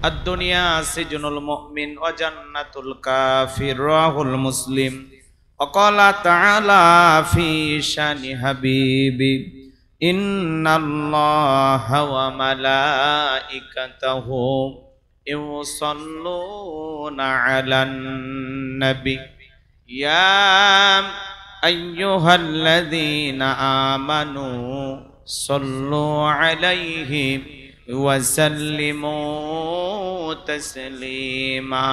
الدنيا سجن المؤمن وجنة الكافر رواه المسلم وقال تعالى في شان حبيبي إن الله وملائكته يصلون على النبي يا أيها الذين آمنوا صلوا عليه وسلموا تسليما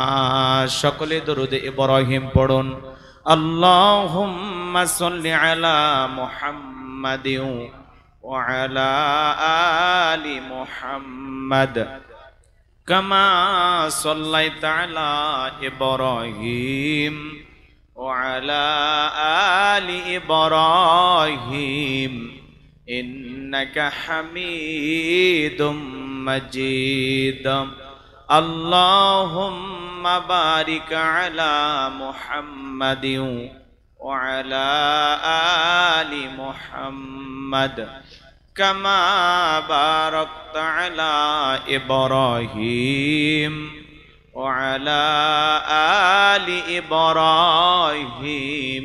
شكل درود إبراهيم পড়ুন اللهم صل على محمد وعلى آل محمد كما صليت على إبراهيم وعلى آل إبراهيم إنك حميد مجيد اللهم بارك على محمد وعلى آل محمد كما باركت على إبراهيم وعلى آل إبراهيم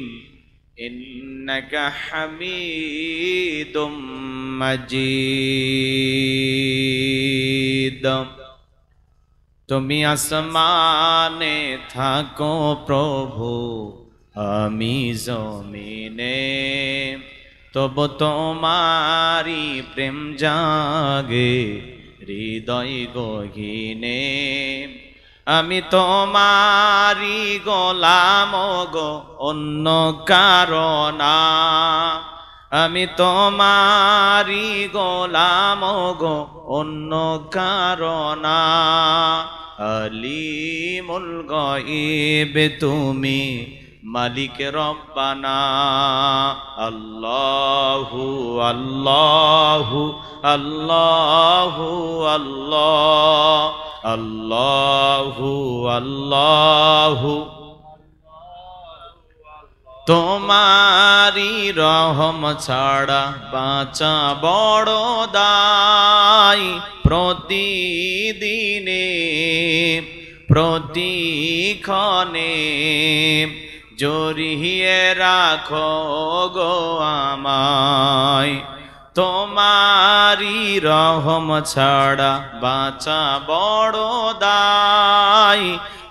إنك حميد مجيد তুমি আসমানে থাকো প্রভু আমি জমিনে তবু তোমারি প্রেম জাগে হৃদয় গহীনে আমি তোমারি গোলাম গো অন্য কারণা আমি তোমারি গোলাম গো অন্য কারণা আলিমুল গায়ব তুমি মালিক রব্বানা আল্লাহু আল্লাহু আল্লাহু আল্লাহ আল্লাহু আল্লাহু তোমারি রহম ছাড়া বাঁচা বড় দায় প্রতিদিনে প্রতিক্ষণে জড়িয়ে রাখো গো আমায় তোমারি রহম ছাড়া বাঁচা বড় দায়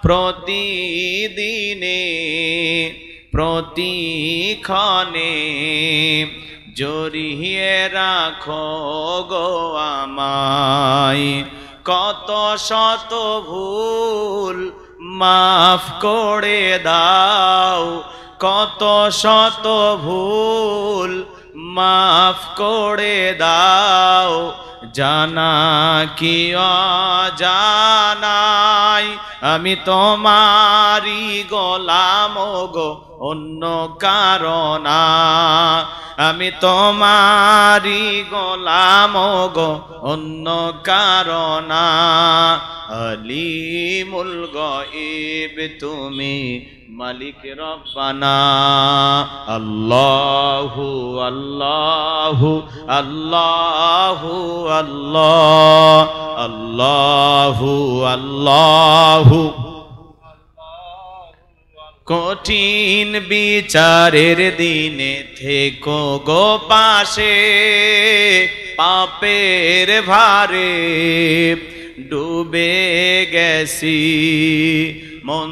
প্রতিদিনে প্রতিক্ষণে জড়িয়ে রাখো গো আমায় কত শত ভুল মাফ করে দাও কত শত ভুল মাফ করে দাও জানা কি অজানাই আমি তোমারি গোলাম গো অন্য কারণা আমি তোমারি গোলাম গো অন্য কারণা আলিমুল গায়ব তুমি মালিক রব্বানা আল্লাহু আল্লাহু আল্লাহু আল্লাহ আল্লাহু আল্লাহু কঠিন বিচারের দিনে থেকো গো পাশে পাপের ভারে ডুবে গেছি মন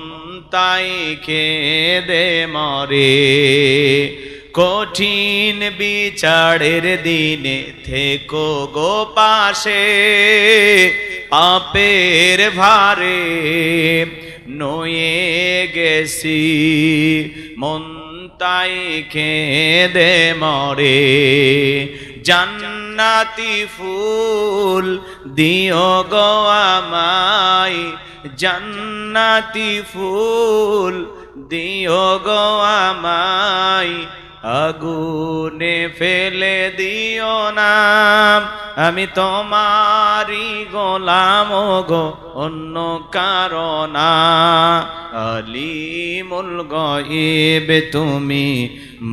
তাই খেদে মরে কঠিন বিচারের দিনে থেকো গো পাশে পাপের ভারে নয়ে গেছি মন তাই খেদে মরে জান্নাতি ফুল দিও গো আমায় জান্নাতি ফুল দিও গো আমায় আগুনে ফেলে দিও না, আমি তোমারই গোলাম গো, অন্য কারণ না। আলিমুল গায়ব তুমি,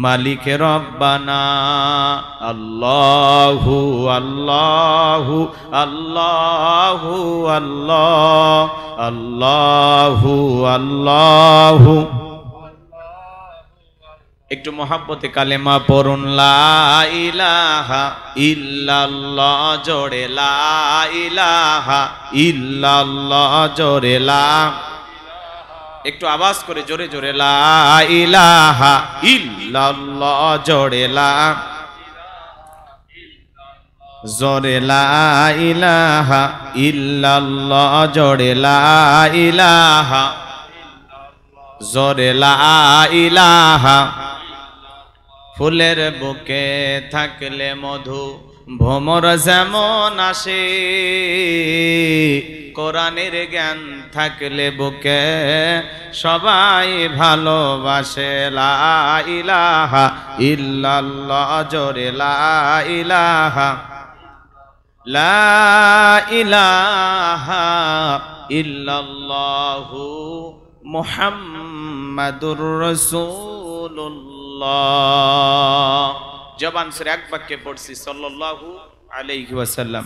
মালিক রব্বানা। আল্লাহু আল্লাহু আল্লাহু আল্লাহ, আল্লাহু আল্লাহু। একটু মহাব্বতে কালেমা পড়ুন, লা ইলাহা ইল্লাল্লাহ, জোরে লা ইলাহা ইল্লাল্লাহ, জোরে লা, একটু আওয়াজ করে জোরে জোরে, লা ইলাহা ইল্লাল্লাহ, জোরে লা, জোরে লা ইলাহা ইল্লাল্লাহ, জোরে লা ইলাহা, জোরে লা ইলাহা। ফুলের বুকে থাকলে মধু, ভ্রমর যেমন আসে, কোরআনের জ্ঞান থাকলে বুকে সবাই ভালোবাসে। লা ইলাহা ইল্লাল্লাহ, জোরে লা ইলাহা, লা ইলাহা ইল্লাল্লাহু মুহাম্মাদুর রাসূলুল্লাহ। জবান ছেড়ে এক বাক্যে পড়ছি সাল্লাল্লাহু আলাইহি ওয়াসাল্লাম।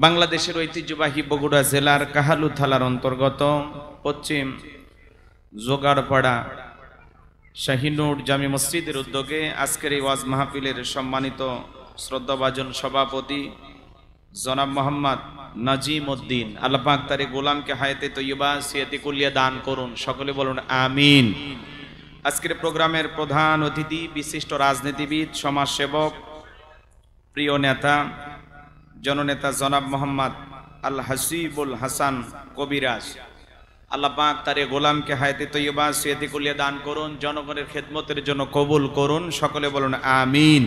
বাংলাদেশের ঐতিহ্যবাহী বগুড়া জেলার কাহালু থানার অন্তর্গত পশ্চিম জোগাড়পাড়া শাহিনুর জামি মসজিদের উদ্যোগে আজকের এই ওয়াজ মাহফিলের সম্মানিত শ্রদ্ধাভাজন সভাপতি জনাব মোহাম্মদ নাজিম উদ্দিন, আল্লাহ পাক তার গোলামকে হায়াতে তৈয়বা সিয়াতে কুলিয়া দান করুন, সকলে বলুন আমিন। আজকের প্রোগ্রামের প্রধান অতিথি বিশিষ্ট রাজনীতিবিদ, সমাজসেবক, প্রিয় নেতা, জননেতা জনাব মোহাম্মদ আল হাসিবুল হাসান কবিরাজ, আল্লাহ পাক তার গোলামকে হায়াতে তৈয়বা সিয়াতে কুলিয়া দান করুন, জনগণের খেদমতের জন্য কবুল করুন, সকলে বলুন আমিন।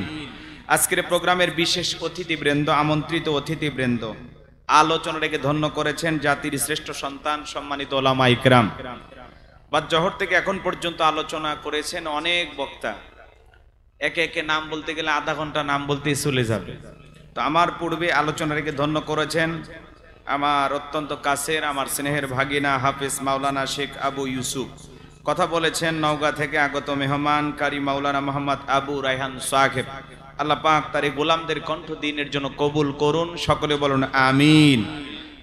আজকের প্রোগ্রামের বিশেষ অতিথিবৃন্দ, আমন্ত্রিত অতিথিবৃন্দ, আলোচনা রেখে ধন্য করেছেন জাতির শ্রেষ্ঠ সন্তান সম্মানিত ওলামা ইকরাম। বাদ জহর থেকে এখন পর্যন্ত আলোচনা করেছেন অনেক বক্তা, একে একে নাম বলতে গেলে আধা ঘন্টা নাম বলতেই চলে যাবে। তো আমার পূর্বে আলোচনা রেখে ধন্য করেছেন আমার অত্যন্ত কাছের, আমার স্নেহের ভাগিনা হাফেজ মাওলানা শেখ আবু ইউসুফ। কথা বলেছেন নওগাঁ থেকে আগত মেহমান কারি মাওলানা মোহাম্মদ আবু রায়হান সাহেব। আল্লাহ পাক তার এই গোলামদের কণ্ঠ দিনের জন্য কবুল করুন, সকলে বলুন আমিন।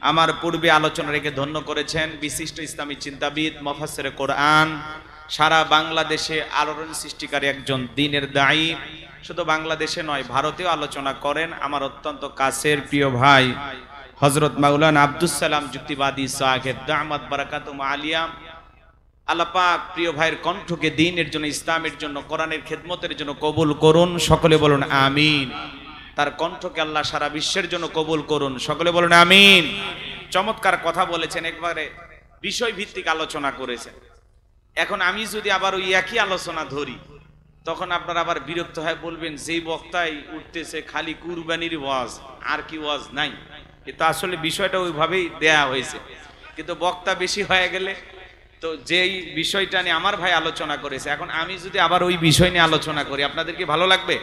আমার পূর্বে আলোচনা রেখে ধন্য করেছেন বিশিষ্ট ইসলামী চিন্তাবিদ, মুফাসসিরে কোরআন, সারা বাংলাদেশে আলোড়ন সৃষ্টিকারী একজন দ্বীনের দায়ী, শুধু বাংলাদেশে নয় ভারতেও আলোচনা করেন আমার অত্যন্ত কাছের প্রিয় ভাই হযরত মাওলানা আব্দুস সালাম যুক্তিবাদী সাহেব দামাত বারাকাতুহু আলিয়া। আল্লাহ পাক প্রিয় ভাইয়ের কণ্ঠকে দ্বীনের জন্য, ইসলামের জন্য, কোরআনের খেদমতের জন্য কবুল করুন, সকলে বলুন আমিন। তার কণ্ঠকে আল্লাহ সারা বিশ্বের জন্য কবুল করুন, সকলে বলুন আমিন। চমৎকার কথা বলেছেন, একবারে বিষয় ভিত্তিক আলোচনা করেছেন। এখন আমি যদি আবার ওই একই আলোচনা ধরি, তখন আপনারা আবার বিরক্ত হয়ে বলবেন যেই বক্তাই উঠতেছে খালি কুরবানির ওয়াজ, আর কি ওয়াজ নাই। কিন্তু আসলে বিষয়টা ওইভাবেই দেয়া হয়েছে, কিন্তু বক্তা বেশি হয়ে গেলে তো যেই বিষয়টা নিয়ে আমার ভাই আলোচনা করেছে, এখন আমি যদি আবার ওই বিষয় নিয়ে আলোচনা করি, আপনাদেরকে ভালো লাগবে?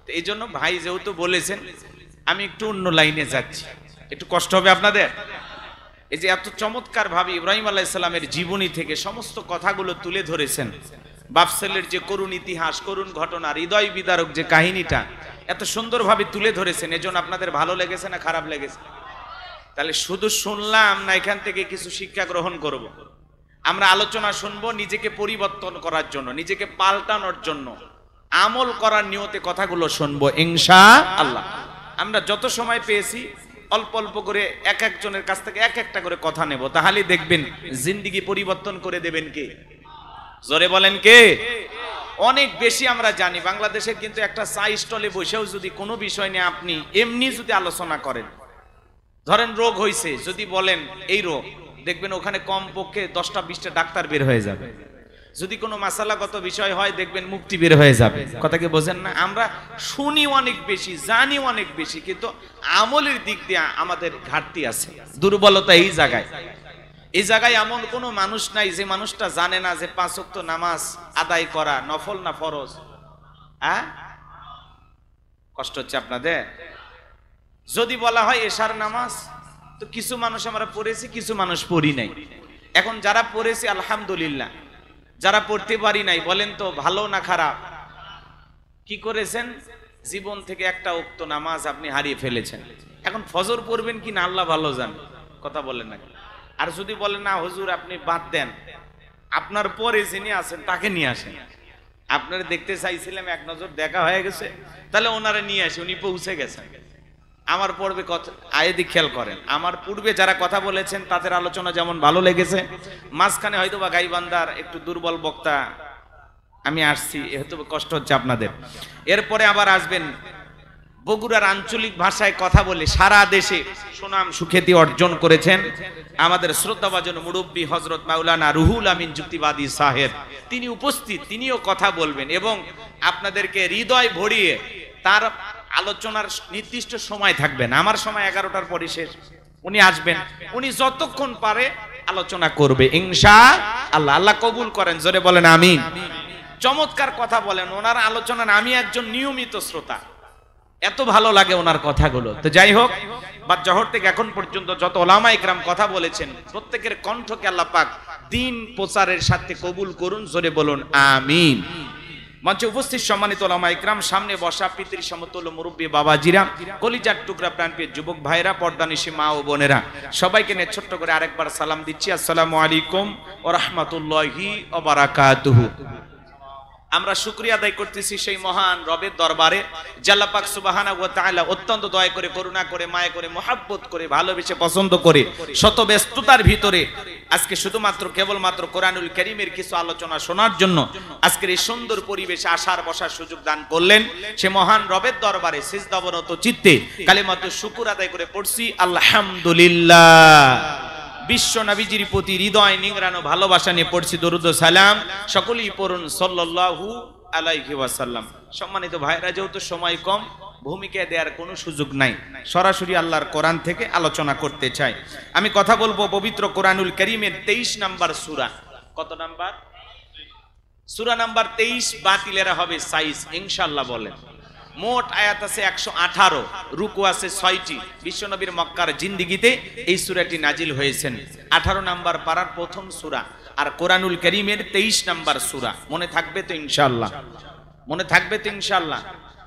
তো এই জন্য ভাই যেহেতু বলেছেন, আমি একটু অন্য লাইনে যাচ্ছি, একটু কষ্ট হবে আপনাদের। এই যে এত চমৎকার ভাবে ইব্রাহিম আলাইহিস সালামের জীবনী থেকে সমস্ত কথাগুলো তুলে ধরেছেন, বাপ ছেলের যে করুণ ইতিহাস, করুণ ঘটনা, হৃদয় বিদারক যে কাহিনীটা এত সুন্দরভাবে তুলে ধরেছেন, এজন্য আপনাদের ভালো লেগেছে না খারাপ লেগেছে? তাহলে শুধু শুনলাম না, এখান থেকে কিছু শিক্ষা গ্রহণ করব। আমরা আলোচনা শুনবো নিজেকে পরিবর্তন করার জন্য, নিজেকে পাল্টানোর জন্য, আমল করার নিয়তে কথাগুলো শুনবো ইনশাআল্লাহ। আমরা যত সময় পেয়েছি অল্প অল্প করে এক একজনের কাছ থেকে এক একটা করে কথা নেব, তাহলে দেখবেন জিন্দেগি পরিবর্তন করে দেবেন কে? জোরে বলেন কে? অনেক বেশি আমরা জানি বাংলাদেশের, কিন্তু একটা চা স্টলে বসেও যদি কোনো বিষয় নিয়ে আপনি এমনি যদি আলোচনা করেন, ধরেন রোগ হয়েছে, যদি বলেন এই রোগ, দেখবেন ওখানে কমপক্ষে 10টা-20টা ডাক্তার বের হয়ে যাবে। যদি কোনো মাসালাগত বিষয় হয়, দেখবেন মুফতি বের হয়ে যাবে। কথা কি বোঝেন না? আমরা শুনি অনেক বেশি, জানি অনেক বেশি, কিন্তু আমলের দিক দিয়ে আমাদের ঘাটতি আছে, দুর্বলতা এই জায়গায়। এই জায়গায় এমন কোনো মানুষ নাই যে মানুষটা জানে না যে 5 ওয়াক্ত নামাজ আদায় করা নফল না ফরজ। কষ্ট হচ্ছে আপনাদের? যদি বলা হয় এশার নামাজ, তো কিছু মানুষ আমরা পড়েছি, কিছু মানুষ পড়ি নাই। এখন যারা পড়েছি আলহামদুলিল্লাহ, যারা পড়তে পারি নাই বলেন তো ভালো না খারাপ? কি করেছেন? জীবন থেকে একটা উক্ত নামাজ আপনি হারিয়ে ফেলেছেন। এখন ফজর পড়বেন কি না আল্লাহ ভালো জানেন, কথা বলেন না। আর যদি বলেন না হুজুর আপনি বাদ দেন, আপনার পরে যিনি আছেন তাকে নিয়ে আসেন। আপনারা দেখতে চাইছিলাম, এক নজর দেখা হয়ে গেছে, তাহলে ওনারা নিয়ে আসে, উনি পৌঁছে গেছেন। আমার পূর্বে কথা আয়েদি খেয়াল করেন, আমার পূর্বে যারা কথা বলেছেন তাদের আলোচনা যেমন ভালো লেগেছে, মাঝখানে হয়তো বা গাইবান্দার একটু দুর্বল বক্তা আমি আসছি, হয়তো কষ্ট হচ্ছে আপনাদের। এরপরে আবার আসবেন বগুড়ার আঞ্চলিক ভাষায় কথা বলে সারা দেশে সুনাম সুখ্যাতি অর্জন করেছেন আমাদের শ্রদ্ধাভাজন মুরব্বী হযরত মাওলানা রুহুল আমিন যুক্তিবাদী সাহেব। তিনি উপস্থিত, তিনিও কথা বলবেন এবং আপনাদেরকে হৃদয় ভরিয়ে তার আলোচনার নির্দিষ্ট সময় থাকবেন। আমার সময় 11টার পরে শেষ, উনি আসবেন, উনি যতক্ষণ পারে আলোচনা করবে ইনশাআল্লাহ। আল্লাহ কবুল করেন, জোরে বলেন আমিন। চমৎকার কথা বলেন, ওনার আলোচনার আমি একজন নিয়মিত শ্রোতা, এত ভালো লাগে ওনার কথাগুলো। তো যাই হোক, বাদ জহর থেকে এখন পর্যন্ত যত ওলামা ইকরাম কথা বলেছেন প্রত্যেকের কণ্ঠকে আল্লাহ পাক দ্বীন প্রচারের সাথে কবুল করুন, জোরে বলুন আমিন। মঞ্চে উপস্থিত সম্মানিত ওলামা ইকরাম, সামনে বসা পিতৃ সমতুল্য মুরব্বী বাবাজিরা, কলিজার টুকরা প্রাণপ্রিয় যুবক ভাইরা, পর্দানিশী মা ও বোনেরা, সবাইকে নিয়ে ছোট্ট করে আরেকবার সালাম দিচ্ছি, আসসালামু আলাইকুম ওয়া রাহমাতুল্লাহি ওয়া বারাকাতুহু। আমরা শুকরিয়া আদায় করতেছি সেই মহান রবের দরবারে, যে আল্লাহ পাক সুবহানাহু ওয়া তাআলা অত্যন্ত দয়া করে, করুণা করে, মায়া করে, মহব্বত করে, ভালোবেসে, পছন্দ করে শত ব্যস্ততার ভিতরে আজকে শুধুমাত্র কেবলমাত্র কোরআনুল কারীমের কিছু আলোচনা শোনার জন্য আজকের এই সুন্দর পরিবেশে আসার বসার সুযোগ দান করলেন। সে মহান রবের দরবারে সিজদাবনত চিত্তে কালিমাতুশ শুকর আদায় করে পড়ছি আলহামদুলিল্লাহ। বিশ্ব নবীজির প্রতি হৃদয় নিংড়ানো ভালোবাসা নিয়ে পড়ছি দরুদ ও সালাম, সকলেই পড়ুন সাল্লাল্লাহু আলাইহি ওয়াসাল্লাম। সম্মানিত ভাইরা, যেহেতু সময় কম, ভূমিকা দেওয়ার কোনো সুযোগ নাই, সরাসরি আল্লাহর কোরআন থেকে আলোচনা করতে চাই। আমি কথা বলবো পবিত্র কোরআনুল কারীমের 23 নাম্বার সূরা। কত নাম্বার? সূরা নাম্বার 23। বাতিলেরা হবে সাইজ ইনশাআল্লাহ বলেন। মোট আয়াত আছে 118, রুকু আছে 6টি। বিশ্বনবীর মক্কার জিন্দেগিতে এই সূরাটি নাজিল হয়েছেন। 18 নাম্বার পারার প্রথম সূরা, আর কোরআনুল কারীমের 23 নাম্বার সূরা। মনে থাকবে তো ইনশাআল্লাহ? মনে থাকবে তো ইনশাআল্লাহ?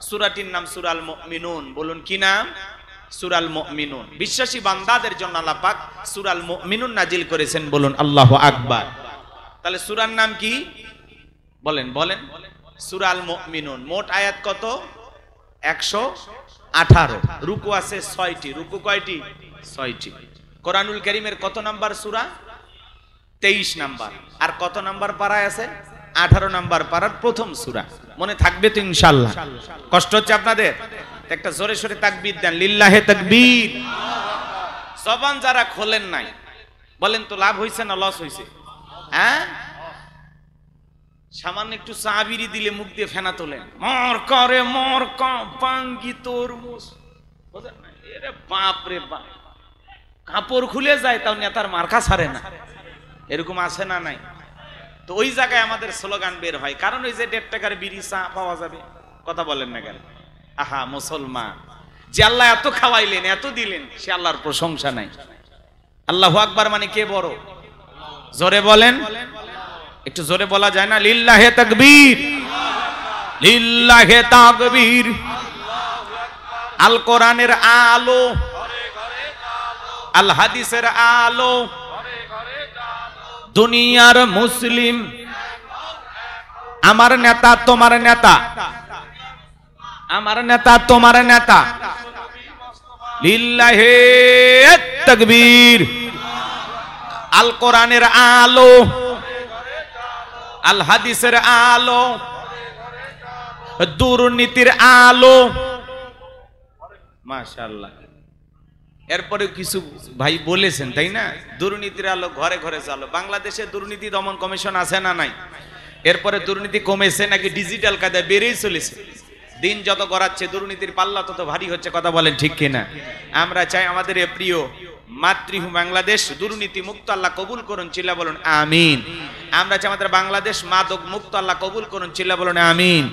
সূরাটির নাম সূরাল মুমিনুন। বলুন কি নাম? সূরাল মুমিনুন। বিশ্বাসী বান্দাদের জন্য আল্লাহ পাক সূরাল মুমিনুন নাজিল করেছেন, বলুন আল্লাহু আকবার। তাহলে সূরার নাম কি? বলেন বলেন। সূরাল মুমিনুন। মোট আয়াত কত? 118, রুকু আছে 6টি। রুকু কয়টি? 6টি। কোরআনুল কারীমের কত নাম্বার সূরা? 23 নাম্বার। আর কত নাম্বার পারায় আছে? 18 নাম্বার পারার প্রথম সূরা। মনে থাকবে তো ইনশাআল্লাহ? কষ্ট হচ্ছে আপনাদের? একটা জোরে সোরে তাকবীর দেন, লিল্লাহে তাকবীর। জবান যারা খোলেন নাই বলেন তো লাভ হইছে না লস হইছে? হ্যাঁ, সামান্য একটু চাবিরি দিলে মুখ দিয়ে ফেনা তোলেন, মর করে মর পাঙ্গি তরমুজ। বুঝেন না? এরে বাপ রে বাপ, কাপড় খুলে যায় তাও নেতার মার্কা ছাড়ে না, এরকম আছে না নাই? তো ওই জায়গায় আমাদের স্লোগান বের হয়, কারণ ওই যে 1.5 টাকার বিড়ি চা পাওয়া যাবে। কথা বলেন না কেন? আহা মুসলমান, যে আল্লাহ এত খাওয়াইলেন, এত দিলেন, সে আল্লাহর প্রশংসা নাই? আল্লাহু আকবার মানে কে বড়? জোরে বলেন, একটু জোরে বলা যায় না? লিল্লাহে তাকবীর, লিল্লাহে তাকবীর। আল কোরআনের আলো, আল হাদিসের আলো, দুনিয়ার মুসলিম। আমার নেতা তোমার নেতা, আমার নেতা তোমার নেতা। লিল্লাহে তাকবীর। আল কোরআনের আলো, আল হাদিসের আলো, দুর্নীতির আলো। মাশাআল্লাহ। এরপরে কিছু ভাই বলেছেন, তাই না? দুর্নীতির আলো ঘরে ঘরে চালো। বাংলাদেশে দুর্নীতি দমন কমিশন আছে না নাই? এরপরে দুর্নীতি কমেছে নাকি ডিজিটাল কায়দায় বেড়েই চলেছে? দিন যত গড়াচ্ছে দুর্নীতির পাল্লা তত ভারী হচ্ছে। কথা বলেন ঠিক কিনা? আমরা চাই আমাদের প্রিয় মাতৃভূমি বাংলাদেশ দুর্নীতি মুক্ত আল্লাহ কবুল করুন, চিল্লা বলুন আমিন। আমরা চাই আমাদের বাংলাদেশ মাদক মুক্ত আল্লাহ কবুল করুন, চিল্লা বলুন আমিন।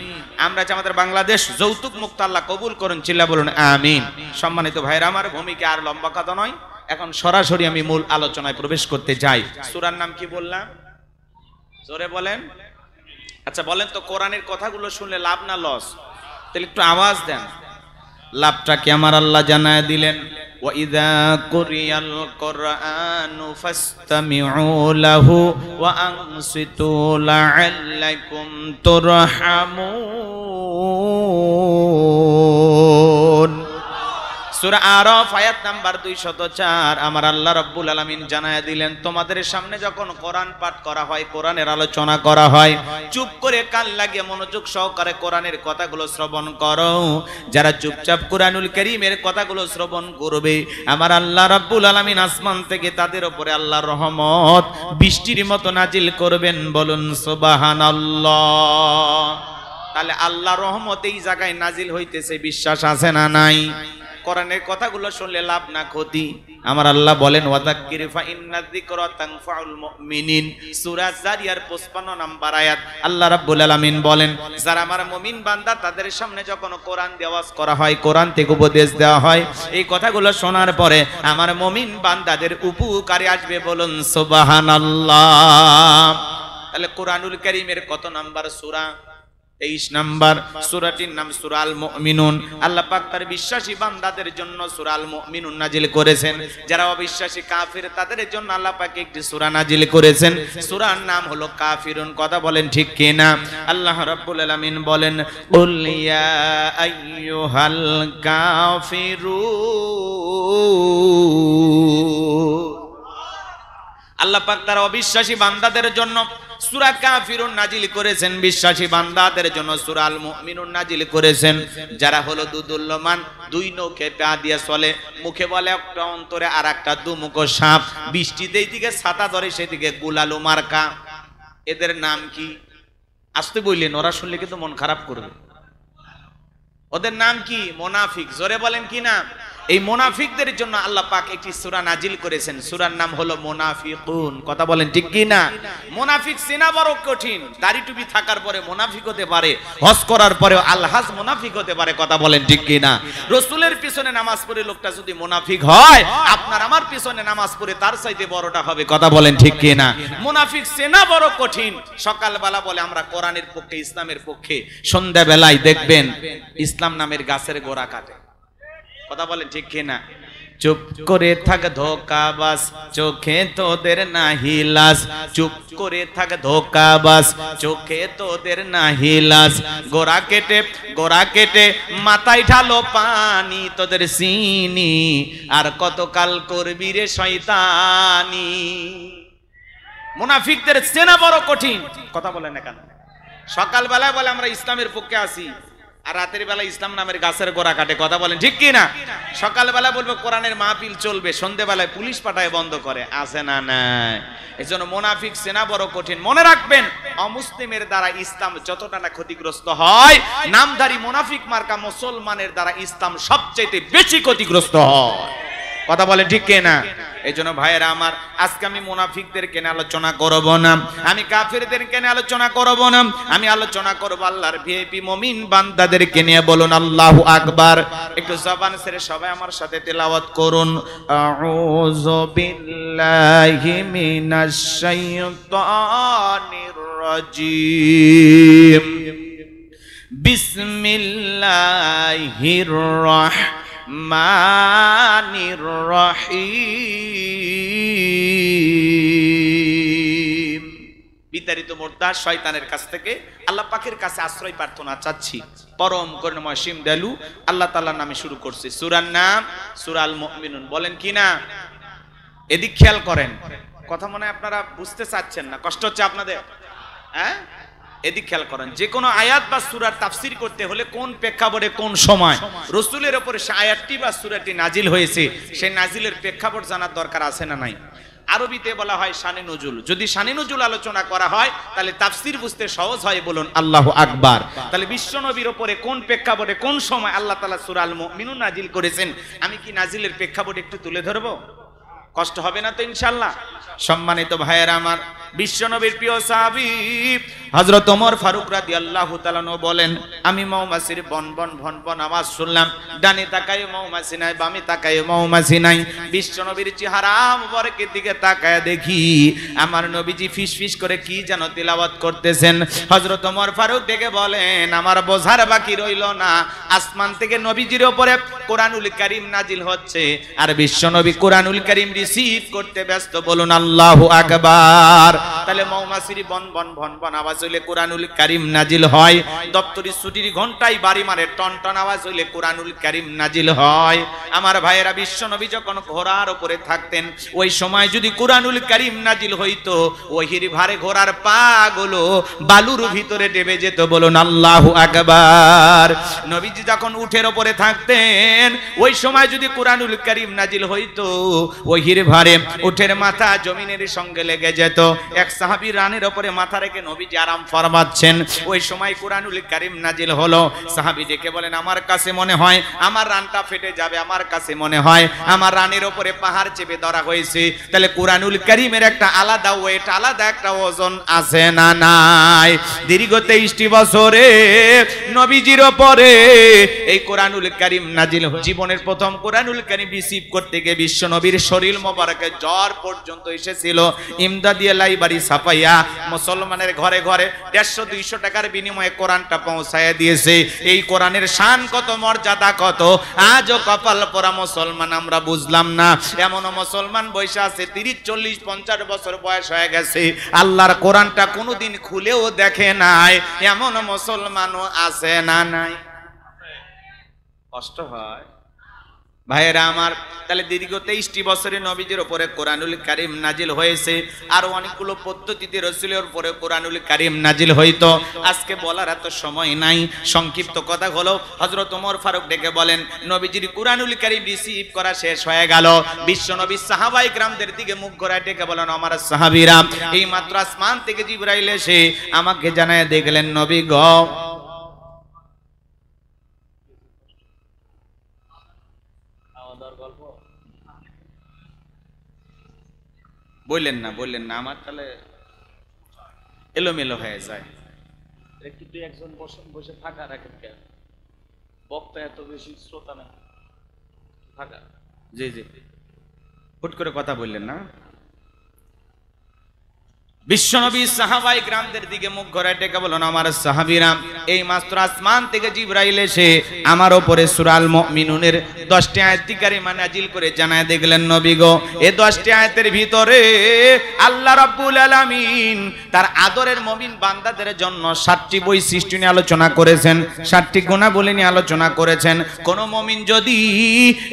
আমরা চাই আমাদের বাংলাদেশ যৌতুক মুক্ত আল্লাহ কবুল করুন, চিল্লা বলুন আমিন। সম্মানিত ভাইরা আমার, ভূমিকা আর লম্বা কথা নয়, এখন সরাসরি আমি মূল আলোচনায় প্রবেশ করতে যাই। সূরার নাম কি বললাম? জোরে বলেন। আচ্ছা বলেন তো, কোরআনের কথাগুলো শুনলে লাভ না লস? তাহলে একটু আওয়াজ দেন। লাভটা কি আমার আল্লাহ জানায় দিলেন, وَإِذَا قُرِئَ الْقُرْآنُ فَاسْتَمِعُوا لَهُ وَأَنصِتُوا لَعَلَّكُمْ تُرْحَمُونَ। সূরা আরাফ আয়াত নাম্বার 204। আমার আল্লাহ রাব্বুল আলামিন জানায়া দিলেন, তোমাদের সামনে যখন কোরআন পাঠ করা হয়, কোরআনের আলোচনা করা হয়, চুপ করে কান লাগিয়ে মনোযোগ সহকারে কোরআনের কথাগুলো শ্রবণ করো। যারা চুপচাপ কোরআনুল কারীমের কথাগুলো শ্রবণ করবে, আমার আল্লাহ রাব্বুল আলামিন আসমান থেকে তাদের উপরে আল্লাহর রহমত বৃষ্টির মতো নাজিল করবেন। বলুন সুবহানাল্লাহ। তাহলে আল্লাহর রহমত এই জায়গায় নাজিল হইতেছে, বিশ্বাস আছে না নাই? কোরআনের কথাগুলো শুনলে লাভ না ক্ষতি? আমার আল্লাহ বলেন, ওয়াযাক্কির ফা ইন্না যিকরা তানফাউল মুমিনিন। সূরা জারিয়ার 55 নম্বর আয়াত। আল্লাহ রাব্বুল আলামিন বলেন, যারা আমার মুমিন বান্দা তাদের সামনে যখন কোরআন দিয়ে ওয়াজ করা হয়, কোরআন থেকে উপদেশ দেওয়া হয়, এই কথাগুলো শোনার পরে আমার মুমিন বান্দাদের উপকারে আসবে। বলুন সুবহানাল্লাহ। তাহলে কোরআনুল কারীমের কত নাম্বার সূরা? 23 নাম্বার। সূরাটির নাম সূরা আল মুমিনুন। আল্লাহ পাক তার বিশ্বাসী বান্দাদের জন্য সূরা আল মুমিনুন নাজিল করেছেন। যারা অবিশ্বাসী কাফির তাদের জন্য আল্লাহ পাক একটি সূরা নাজিল করেছেন, সূরার নাম হলো কাফিরুন। কথা বলেন ঠিক কি না? আল্লাহ রাব্বুল আলামিন বলেন, কুল ইয়া আইয়ুহাল কাফিরুন। আল্লাহ পাক তার অবিশ্বাসী বান্দাদের জন্য সূরা কাফিরুন নাজিল করেছেন, বিশ্বাসী বান্দাদের জন্য সূরা আল মুমিনুন নাজিল করেছেন। যারা হলো দুদুল্যমান, দুই নৌকে পা দিয়ে চলে, মুখে বলে একটা, অন্তরে আর একটা, দুমুখ সাপ। বৃষ্টিতে এইদিকে ছাতা ধরে, সেদিকে গুলালু মার্কা। এদের নাম কি? আসতে বললেন, ওরা শুনলে কিন্তু মন খারাপ করবে। ওদের নাম কি? মুনাফিক। জোরে বলেন কি নাম? এই মুনাফিকদের জন্য আল্লাহ পাক একটি সূরা নাজিল করেছেন, সূরার নাম হলো মুনাফিকুন। কথা বলেন ঠিক কি না? মুনাফিক চেনা বড় কঠিন। দাড়ি টুপি থাকার পরে মুনাফিক হতে পারে, হজ করার পরেও আলহাজ মুনাফিক হতে পারে। কথা বলেন ঠিক কি না? রাসূলের পিছনে নামাজ পড়ে লোকটা যদি মুনাফিক হয়, আপনার আমার পিছনে নামাজ পড়ে তার চাইতে বড়টা হবে। কথা বলেন ঠিক কি না? মুনাফিক চেনা বড় কঠিন। সকালবেলা বলে আমরা কোরআনের পক্ষে, ইসলামের পক্ষে, সন্ধ্যাবেলায় দেখবেন ইসলাম নামের গাছের গোড়া কাটে। কথা বলেন ঠিক কি না? চুপ করে থাক ধোঁকাবাজ, চোখে তোদের নাহি লাজ। চুপ করে থাক ধোঁকাবাজ, চোখে তোদের নাহি লাজ। গোড়া কেটে মাথায় ঢালো পানি, তোদের চিনি আর কতকাল করবি রে শয়তানি। মুনাফিকদের চেনা বড় কঠিন। কথা বলেন না কেন? সকালবেলায় বলে আমরা ইসলামের পক্ষে আছি, আর রাতের বেলা ইসলাম নামের গাছের গোড়া কাটে। কথা বলেন ঠিক কি না? সকালবেলা বলবে কোরআনের মাহফিল চলবে, সন্ধ্যেবেলায় পুলিশ পাঠায় বন্ধ করে। আছে না নাই? এই জন্য মুনাফিক চেনা বড় কঠিন। মনে রাখবেন, অমুসলিমের দ্বারা ইসলাম যতটা না ক্ষতিগ্রস্ত হয়, নামধারী মুনাফিক মার্কা মুসলমানের দ্বারা ইসলাম সবচেয়ে বেশি ক্ষতিগ্রস্ত হয়। কথা বলে ঠিক কি না? এই জন্য ভাইয়েরা আমার, আজকে আমি মুনাফিকদেরকে নিয়ে আলোচনা করব না, আমি কাফেরদেরকে নিয়ে আলোচনা করব না, আমি আলোচনা করব আল্লাহর ভিআইপি মুমিন বান্দাদেরকে নিয়ে। বলুন আল্লাহু আকবার। একটু জবান ছেড়ে সবাই আমার সাথে তেলাওয়াত করুন, আউযু বিল্লাহি মিনাশ শাইতানির রাজিম, বিসমিল্লাহির রাহমানির রহিম। বিতাড়িত মোর্দা শয়তানের কাছ থেকে আল্লাহ পাকের কাছে আশ্রয় প্রার্থনা চাচ্ছি। পরম করুণাময় অসীম দয়ালু আল্লাহ তাআলার নামে শুরু করছি। সূরার নাম সূরা আল মুমিনুন। বলেন কি না? এদিক খেয়াল করেন। কথা মনে হয় আপনারা বুঝতে চাচ্ছেন না, কষ্ট হচ্ছে আপনাদের? হ্যাঁ, এদিক খেয়াল করেন। যে কোনো আয়াত বা সূরার তাফসীর করতে হলে কোন প্রেক্ষাপটে, কোন সময় রাসূলের উপরে সে আয়াতটি বা সূরাটি নাজিল হয়েছে, সেই নাজিলের প্রেক্ষাপট জানার দরকার আছে না নাই? আরবিতে বলা হয় শানে নুজুল। যদি শানে নুজুল আলোচনা করা হয় তাহলে তাফসীর বুঝতে সহজ হয়। বলুন আল্লাহু আকবার। তাহলে বিশ্ব নবীর উপরে কোন প্রেক্ষাপটে, কোন সময় আল্লাহ তাআলা সূরা আল মুমিনুন নাজিল করেছেন, আমি কি নাজিলের প্রেক্ষাপট একটু তুলে ধরবো? কষ্ট হবে না তো ইনশাআল্লাহ? সম্মানিত ভাইয়েরা আমার, বিশ্বনবীর প্রিয় সাহাবী হযরত ওমর ফারুক রাদিয়াল্লাহু তাআলা বলেন, আমি মৌমাছির বন বন ভন ভন আওয়াজ শুনলাম, ডানে তাকায় মৌমাছি নাই, বামে তাকায় মৌমাছি নাই। বিশ্বনবীর চেহারা মুবারকের দিকে তাকায় দেখি আমার নবীজি ফিস ফিস করে কি যেন তিলাওয়াত করতেছেন। হযরত ওমর ফারুক ডেকে বলেন, আমার বোঝার বাকি রইল না, আসমান থেকে নবীজির উপরে কোরআনুল কারীম নাজিল হচ্ছে আর বিশ্বনবী কোরআনুল কারীম রিসিভ করতে ব্যস্ত। বলুন আল্লাহু আকবার। তাহলে মৌমাছির বন বন ভন ভন আওয়াজ হইলে কোরআনুল কারীম নাজিল হয়, দপ্তরি ছুটির ঘন্টায় বাড়ি মারে টন টন আওয়াজ হইলে কোরআনুল কারীম নাজিল হয়। আমার ভাইয়েরা, বিশ্বনবী যখন ঘোড়ার উপরে থাকতেন ওই সময় যদি কোরআনুল কারীম নাজিল হইতো, ওহির ভারে ঘোড়ার পা গুলো বালুর ভিতরে ডেবে যেত। বলুন আল্লাহু আকবার। নবীজি যখন উটের উপরে থাকতেন ওই সময় যদি কোরআনুল কারীম নাজিল হইতো, ওহির ভারে উটের মাথা জমিনের সঙ্গে লেগে যেত। এক সাহাবী রানের উপরে মাথা রেখে নবীজি আরাম ফরমাচ্ছেন, ওই সময় কোরআনুল কারীম নাজিল হলো। সাহাবী ডেকে বলেন, আমার কাছে মনে হয় আমার রানটা ফেটে যাবে, আমার কাছে মনে হয় আমার রানের উপরে পাহাড় চেপে ধরা হয়েছে। তাহলে কোরআনুল কারীমের একটা আলাদা ওয়েট, আলাদা একটা ওজন আছে না নাই? দীর্ঘ 23টি বছরে নবীজির উপরে এই কোরআনুল কারীম নাজিল। জীবনের প্রথম কোরআনুল কারীম রিসিভ করতে গিয়ে বিশ্ব নবীর শরীর মোবারকে জ্বর পর্যন্ত এসেছিল। ইমদাদিয়া লাইব্রেরি ছাপাইয়া মুসলমানের ঘরে ঘরে 150-200 টাকার বিনিময়ে কোরআনটা পৌঁছায় দিয়েছে। এই কোরআনের শান কত, মর্যাদা কত, আজও কপাল পরা মুসলমান আমরা বুঝলাম না। এমন মুসলমান বয়স আছে 30, 40, 50 বছর বয়স হয়ে গেছে, আল্লাহর কোরআনটা কোনোদিন খুলেও দেখে নাই, এমন মুসলমানও আছে না নাই? কষ্ট হয় ভাইয়েরা আমার। তাহলে দীর্ঘ 23টি বছরে নবীজির উপরে কোরআনুল কারীম নাজিল হয়েছে। আর অনেকগুলো পদ্ধতিতে রাসূলের উপরে কোরআনুল কারীম নাজিল হইতো, আজকে বলার এত সময় নাই। সংক্ষিপ্ত কথা হলো, হযরত ওমর ফারুক ডেকে বলেন, নবীজির কোরআনুল কারীম রিসিভ করা শেষ হয়ে গেল। বিশ্ব নবী সাহাবায়ে কেরামদের দিকে মুখ ঘোরায় ডেকে বলেন, আমার সাহাবীরা, এই মাত্র আসমান থেকে জিবরাইল এসে আমাকে জানায় দেখলেন, নবী গো, বললেন না আমার তাহলে এলোমেলো হয়ে যায়। একটু দুই একজন বসে ফাঁকা রাখেন, কেন বক্তা এত বেশি শ্রোতা না, ফাঁকা। জি জি, হুট করে কথা বললেন না। বিশ্বনবী সাহাবায়ে কেরামদের দিকে মুখ ঘোরায় ডেকে বলেন, আমার সাহাবীরা, এই মাত্র আসমান থেকে জিবরাইল এসে আমার উপরে সূরা আল মুমিনুনের 10টি আয়াত কারিমা নাজিল করে জানায় দেখলেন, নবী গো, এই 10টি আয়াতের ভিতরে আল্লাহ রাব্বুল আলামিন তার আদরের মুমিন বান্দাদের জন্য 7টি বৈশিষ্ট্য নিয়ে আলোচনা করেছেন, 7টি গুণাবলী নিয়ে আলোচনা করেছেন। কোন মুমিন যদি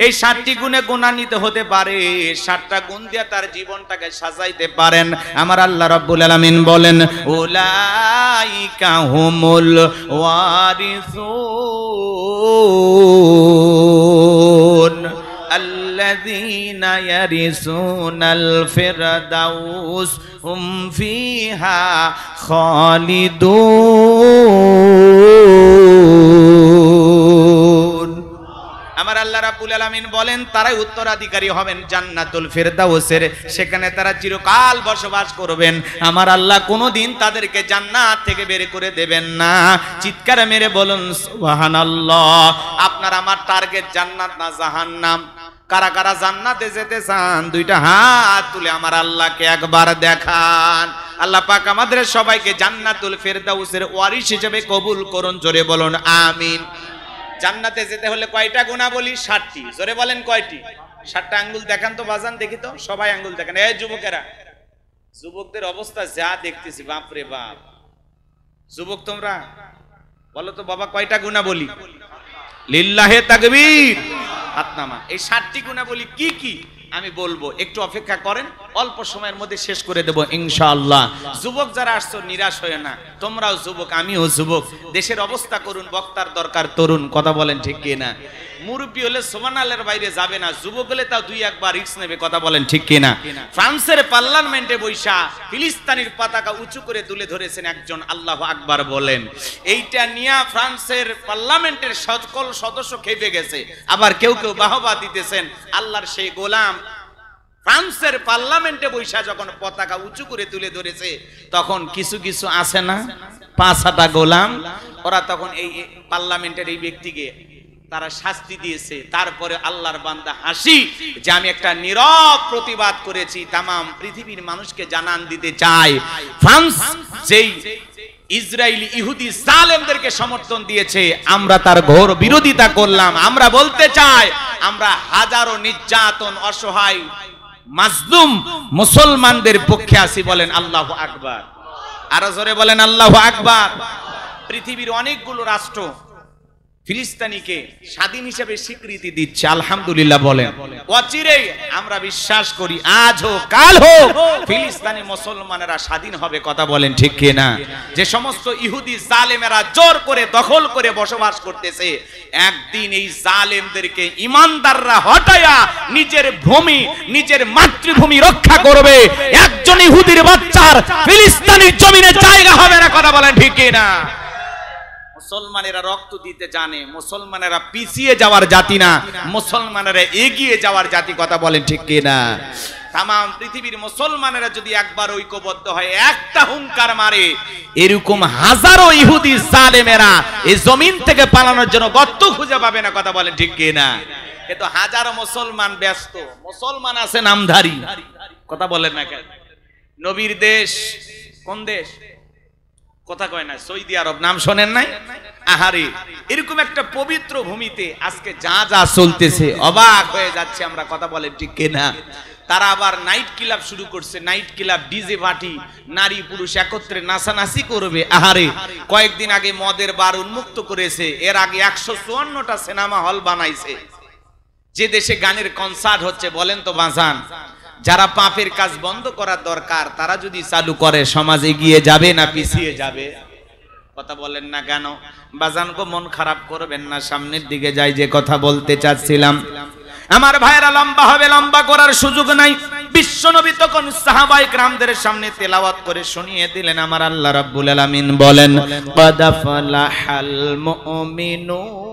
এই 7টি গুণে গুণান্বিত হতে পারে, 7টা গুণ দিয়ে তার জীবনটাকে সাজাইতে পারেন, আমার আল্লাহ রাব্বুল আলামিন বলেন, উলাইকা হুমুল ওয়ারিসুন আল্লাযীনা ইয়ারিসুনাল ফিরদাউস হুম ফিহা খালিদুন। আমার আল্লাহ রাব্বুল আলামিন বলেন, তারাই উত্তরাধিকারী হবেন জান্নাতুল ফিরদাউসের, সেখানে তারা চিরকাল বসবাস করবেন। আমার আল্লাহ কোনোদিন তাদেরকে জান্নাত থেকে বের করে দেবেন না। চিৎকার মেরে বলুন সুবহানাল্লাহ। আপনার আমার টার্গেট জান্নাত না জাহান্নাম? কারা কারা জান্নাতে যেতে চান দুইটা হাত তুলে আমার আল্লাহকে একবার দেখান। আল্লাহ পাক আমাদের সবাইকে জান্নাতুল ফিরদাউসের ওয়ারিস হিসেবে কবুল করুন। জোরে বলুন আমিন। জান্নাতে যেতে হলে কয়টা গুণাবলী? 7টি। জোরে বলেন কয়টি? 7টা। আঙ্গুল দেখান তো বাজান, দেখি তো, সবাই আঙ্গুল দেখান। এই যুবকেরা, যুবকদের অবস্থা যা দেখতেছি, বাপ রে বাপ। যুবক তোমরা বলো তো বাবা, কয়টা গুণাবলী? লিল্লাহে তাকবীর। হাত নামা। এই 7টি গুণাবলী কি কি আমি বলবো, একটু অপেক্ষা করেন, অল্প সময়ের মধ্যে শেষ করে দেব ইনশাআল্লাহ। যুবক যারা আসছো নিরাশ হয়ে না, তোমরাও যুবক, আমিও যুবক। দেশের অবস্থা করুন, বক্তার দরকার তরুণ, কথা বলেন ঠিক কি না? মুরব্বী হলে সুবহানাল্লাহর বাইরে যাবে না, যুবক হলে তাও 2-1 রিস্ক নেবে, কথা বলেন ঠিক কি না? ফ্রান্সের পার্লামেন্টে বৈশা ফিলিস্তিনের পতাকা উঁচু করে তুলে ধরেছেন একজন, আল্লাহু আকবার বলেন। এইটা নিয়ে ফ্রান্সের পার্লামেন্টের সকল সদস্য খেপে গেছে, আবার কেউ কেউ বাহবা দিতেছেন। আল্লাহর সেই গোলাম ফ্রান্সের পার্লামেন্টে বৈশা যখন পতাকা উঁচু করে তুলে ধরেছে, তখন কিছু কিছু আছে না 5-6টা গোলাম, ওরা তখন এই পার্লামেন্টের এই ব্যক্তিকে তারা শাস্তি দিয়েছে। তারপরে আল্লাহর বান্দা হাসি যে আমি একটা নীরব প্রতিবাদ করেছি, তামাম পৃথিবীর মানুষকে জানান দিতে চাই ফ্রান্স যেই ইসরায়েলি ইহুদি জালেমদেরকে সমর্থন দিয়েছে, আমরা তার ঘোর বিরোধিতা করলাম। আমরা বলতে চাই, আমরা হাজারো নির্যাতন অসহায় মাজলুম মুসলমানদের পক্ষে আছি। বলেন আল্লাহু আকবার, আরো জোরে বলেন আল্লাহু আকবার। পৃথিবীর অনেকগুলো রাষ্ট্র ফিলিস্তিনিকে স্বাধীন হিসেবে স্বীকৃতি দিচ্ছে, আলহামদুলিল্লাহ বলেন। অচিরেই আমরা বিশ্বাস করি আজ হোক কাল হোক ফিলিস্তিনি মুসলমানেরা স্বাধীন হবে, কথা বলেন ঠিক কি না? যে সমস্ত ইহুদি জালেমেরা জোর করে দখল করে বসবাস করতেছে, একদিন এই জালেমদেরকে ইমানদাররা হটায়া নিজের ভূমি নিজের মাতৃভূমি রক্ষা করবে। একজন ইহুদির বাচ্চার ফিলিস্তিনের জমিনে জায়গা হবে না, কথা বলেন ঠিক কি না? মুসলমানেরা রক্ত দিতে জানে, মুসলমানেরা পিছিয়ে যাওয়ার জাতি না, মুসলমানেরা এগিয়ে যাওয়ার জাতি, কথা বলেন ঠিক কি না? তামাম পৃথিবীর মুসলমানেরা যদি একবার ঐক্যবদ্ধ হয়, একটা হুঙ্কার মারে, এরকম হাজারো ইহুদি জালেমেরা এই জমিন থেকে পালানোর জন্য গর্ত খুঁজে পাবে না, কথা বলেন ঠিক কি না? কিন্তু হাজারো মুসলমান ব্যস্ত, মুসলমান আছে নামধারী, কথা বলেন না কেন? নবীর দেশ কোন দেশ? কথা কয় না, সৌদি আরব, নাম শোনেন নাই? আহারে, এরকম একটা পবিত্র ভূমিতে আজকে যা যা চলতেছে অবাক হয়ে যাচ্ছে আমরা, কথা বলেন ঠিক কিনা? তারা আবার নাইট ক্লাব শুরু করছে, নাইট ক্লাব, ডিজে পার্টি, নারী পুরুষ একত্রে নাচানাচি করবে। আহারে, কয়েকদিন আগে মদের বার উন্মুক্ত করেছে, এর আগে 154টা সিনেমা হল বানাইছে। যে দেশে গানের কনসার্ট হচ্ছে, বলেন তো বাজান, যারা পাপের কাজ বন্ধ করার দরকার তারা যদি চালু করে সমাজ এগিয়ে যাবে না পিছিয়ে যাবে? কথা বলেন না কেন? বাজান গো, মন খারাপ করবেন না, সামনের দিকে যাই। যে কথা বলতে চাচ্ছিলাম, আমার ভাইরা, লম্বা হবে, লম্বা করার সুযোগ নাই। বিশ্বনবী তখন সাহাবায়ে কেরামদের সামনে তেলাওয়াত করে শুনিয়ে দিলেন, আমার আল্লাহ রাব্বুল আলামিন বলেন, ক্বাদ ফালাহাল মুমিনুন।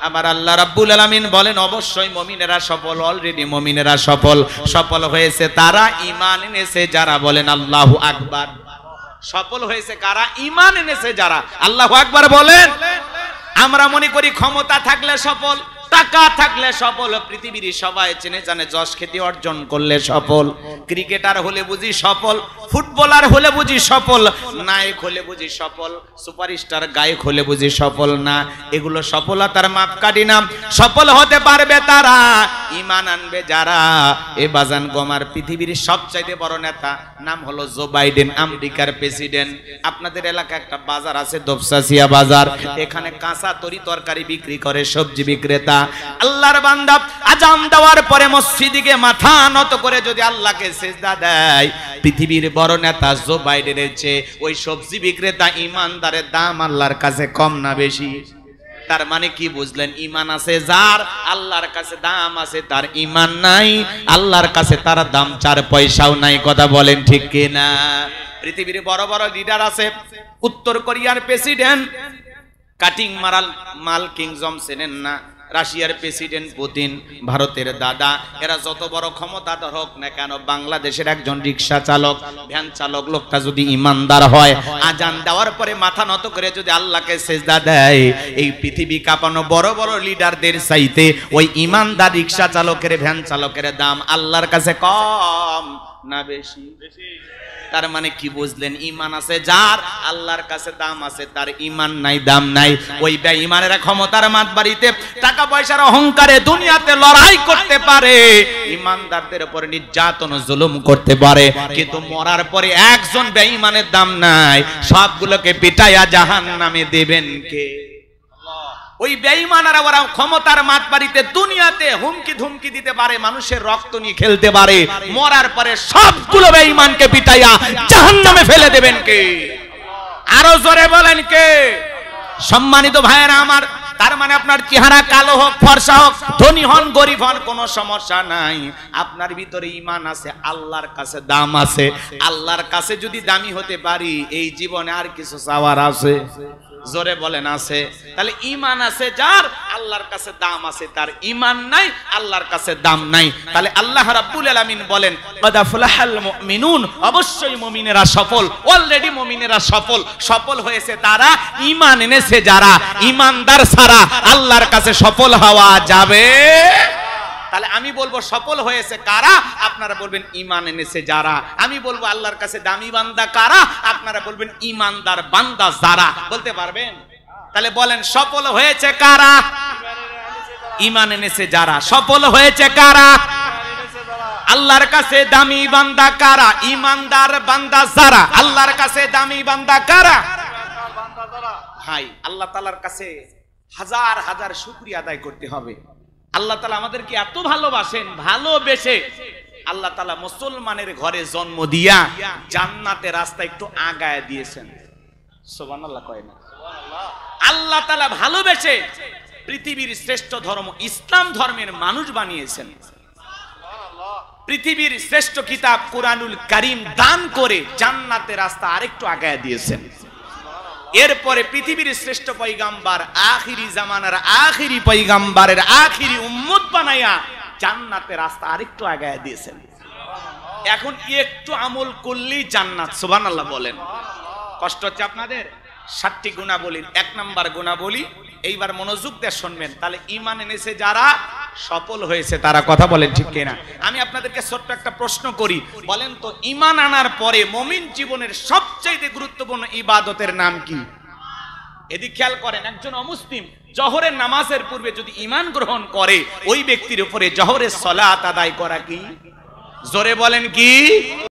আমার আল্লাহ রাব্বুল আলামিন বলেন, অবশ্যই মুমিনেরা সফল, অলরেডি মুমিনেরা সফল। সফল হয়েছে তারা ঈমান এনেছে যারা, বলেন আল্লাহু আকবার। সফল হয়েছে কারা? ঈমান এনেছে যারা। আল্লাহু আকবার বলেন। আমরা মনে করি ক্ষমতা থাকলে সফল, টাকা থাকলে সফল, পৃথিবীর সবাই চেনে জানে যশ খ্যাতি অর্জন করলে সফল, ক্রিকেটার হলে বুঝি সফল, ফুটবলার হলে বুঝি সফল, নায়ক হলে বুঝি সফল, সুপারস্টার গায়ক হলে বুঝি সফল না। এগুলো সফলতার মাপকাঠি না। সফল হতে পারবে তারা ঈমান আনবে যারা। এ বাজান গোমার পৃথিবীর সবচাইতে বড় নেতা নাম হলো জো বাইডেন, আমেরিকার প্রেসিডেন্ট। আপনাদের এলাকায় একটা বাজার আছে দোপসাসিয়া বাজার, এখানে কাঁচা তরি তরকারি বিক্রি করে সবজি বিক্রেতা। আল্লাহর বান্দা আজান দেওয়ার পরে মসজিদে মাথা নত করে যদি আল্লাহকে সিজদা দেয়, পৃথিবীর বড় নেতা জো বাইডেনের চেয়ে ওই সবজি বিক্রেতা ইমানদারের দাম আল্লাহর কাছে কম না বেশি? তার মানে কি বুঝলেন? ঈমান আছে যার, আল্লাহর কাছে দাম আছে তার ঈমান নাই, আল্লাহর কাছে তার দাম 4 পয়সাও নাই, কথা বলেন ঠিক কি না? পৃথিবীর বড় বড় লিডার আছে, উত্তর কোরিয়ার প্রেসিডেন্ট কাটিং মারাল মাল কিং জং চেনেন না, রাশিয়ার প্রেসিডেন্ট পুতিন, ভারতের দাদা, এরা যত বড় ক্ষমতাধর হোক না কেন, বাংলাদেশের একজন রিক্সা চালক, ভ্যান চালক লোকটা যদি ইমানদার হয়, আজান দেওয়ার পরে মাথা নত করে যদি আল্লাহকে সিজদা দেয়, এই পৃথিবী কাঁপানো বড় বড় লিডারদের চাইতে ওই ইমানদার রিক্সা চালকের, ভ্যান চালকের দাম আল্লাহর কাছে কম না বেশি? তার মানে কি বুঝলেন? ঈমান আছে যার, আল্লাহর কাছে দাম আছে তার, ঈমান নাই, দাম নাই। ওই বেঈমানেরা ক্ষমতার মাতবাড়িতে, টাকা পয়সার অহংকারে দুনিয়াতে লড়াই করতে পারে, ঈমানদারদের উপর নির্যাতন ও জুলুম করতে পারে, কিন্তু মরার পরে একজন বেঈমানের দাম নাই, সবগুলোকে পিটাইয়া জাহান্নামে দেবেন কে? ওই বেঈমানেরা ওরা ক্ষমতার মাতবাড়িতে দুনিয়াতে হুমকি ধুমকি দিতে পারে, মানুষের রক্ত নিয়ে খেলতে পারে, মরার পরে সবগুলো বেঈমানকে পিটাইয়া জাহান্নামে ফেলে দেবেন কে? আরো জোরে বলেন কে? সম্মানিত ভাইয়েরা আমার, তার মানে আপনার চেহারা কালো হোক, ফর্সা হোক, ধনী হন, গরিব হন, কোনো সমস্যা নাই, আপনার ভিতরে ঈমান আছে, আল্লাহর কাছে দাম আছে। আল্লাহর কাছে যদি দামি হতে পারি, এই জীবনে আর কিছু চাওয়ার আছে? জোরে বলেন আছে। তাহলে ঈমান আছে যার, আল্লাহর কাছে দাম আছে তার। ঈমান নাই, আল্লাহর কাছে দাম নাই। তাহলে আল্লাহ রাব্বুল আলামিন বলেন ক্বাদ আফলাহাল মুমিনুন, অবশ্যই মুমিনেরা সফল, অলরেডি মুমিনেরা সফল। সফল হয়েছে তারা ঈমান এনেছে যারা। ঈমানদার ছাড়া আল্লাহর কাছে সফল হওয়া যাবে। তাহলে আমি বলবো সফল হয়েছে কারা, আপনারা বলবেন ঈমান এনেছে যারা। আমি বলবো আল্লাহর কাছে দামি বান্দা কারা, আপনারা বলবেন ঈমানদার বান্দা যারা। বলতে পারবেন? তাহলে বলেন সফল হয়েছে কারা? ঈমান এনেছে যারা। সফল হয়েছে কারা? আল্লাহর কাছে দামি বান্দা কারা? ঈমানদার বান্দা যারা। আল্লাহর কাছে দামি বান্দা কারা? ভাই, আল্লাহ তাআলার কাছে হাজার হাজার শুকরিয়া আদায় করতে হবে। আল্লাহ তাআলা আমাদেরকে এত ভালোবাসেন, ভালোবেসে আল্লাহ তাআলা মুসলমানের ঘরে জন্ম দিয়া জান্নাতের রাস্তা একটু আগায় দিয়েছেন। সুবহানাল্লাহ কয় না? আল্লাহ তাআলা ভালোবেসে পৃথিবীর শ্রেষ্ঠ ধর্ম ইসলাম ধর্মের মানুষ বানিয়েছেন। পৃথিবীর শ্রেষ্ঠ কিতাব কুরআনুল কারীম দান করে জান্নাতের রাস্তা আরেকটু আগায় দিয়েছেন। এরপরে পৃথিবীর শ্রেষ্ঠ পয়গাম্বার, আখিরি জামানার আখিরি পয়গাম্বারের আখিরি উম্মত বানায়া জান্নাতের রাস্তা আরেকটু আগায় দিয়েছেন। এখন একটু আমল করলেই জান্নাত। সুবহানাল্লাহ বলেন। কষ্ট হচ্ছে আপনাদের? 7টি গুণাবলীর 1 নাম্বার গুণাবলী, এইবার মনোযোগ দিয়ে শুনবেন। তাহলে ঈমান এনেছে যারা, সফল হয়েছে তারা। কথা বলেন ঠিক কিনা? আমি আপনাদেরকে ছোট্ট একটা প্রশ্ন করি, বলেন তো ঈমান আনার পরে মুমিন জীবনের সবচেয়ে গুরুত্বপূর্ণ ইবাদতের নাম কি? এদিক খেয়াল করেন। একজন অমুসলিম জোহরের নামাজের পূর্বে যদি ঈমান গ্রহণ করে, ওই ব্যক্তির উপরে জোহরের সালাত আদায় করা কি? জোরে বলেন কি?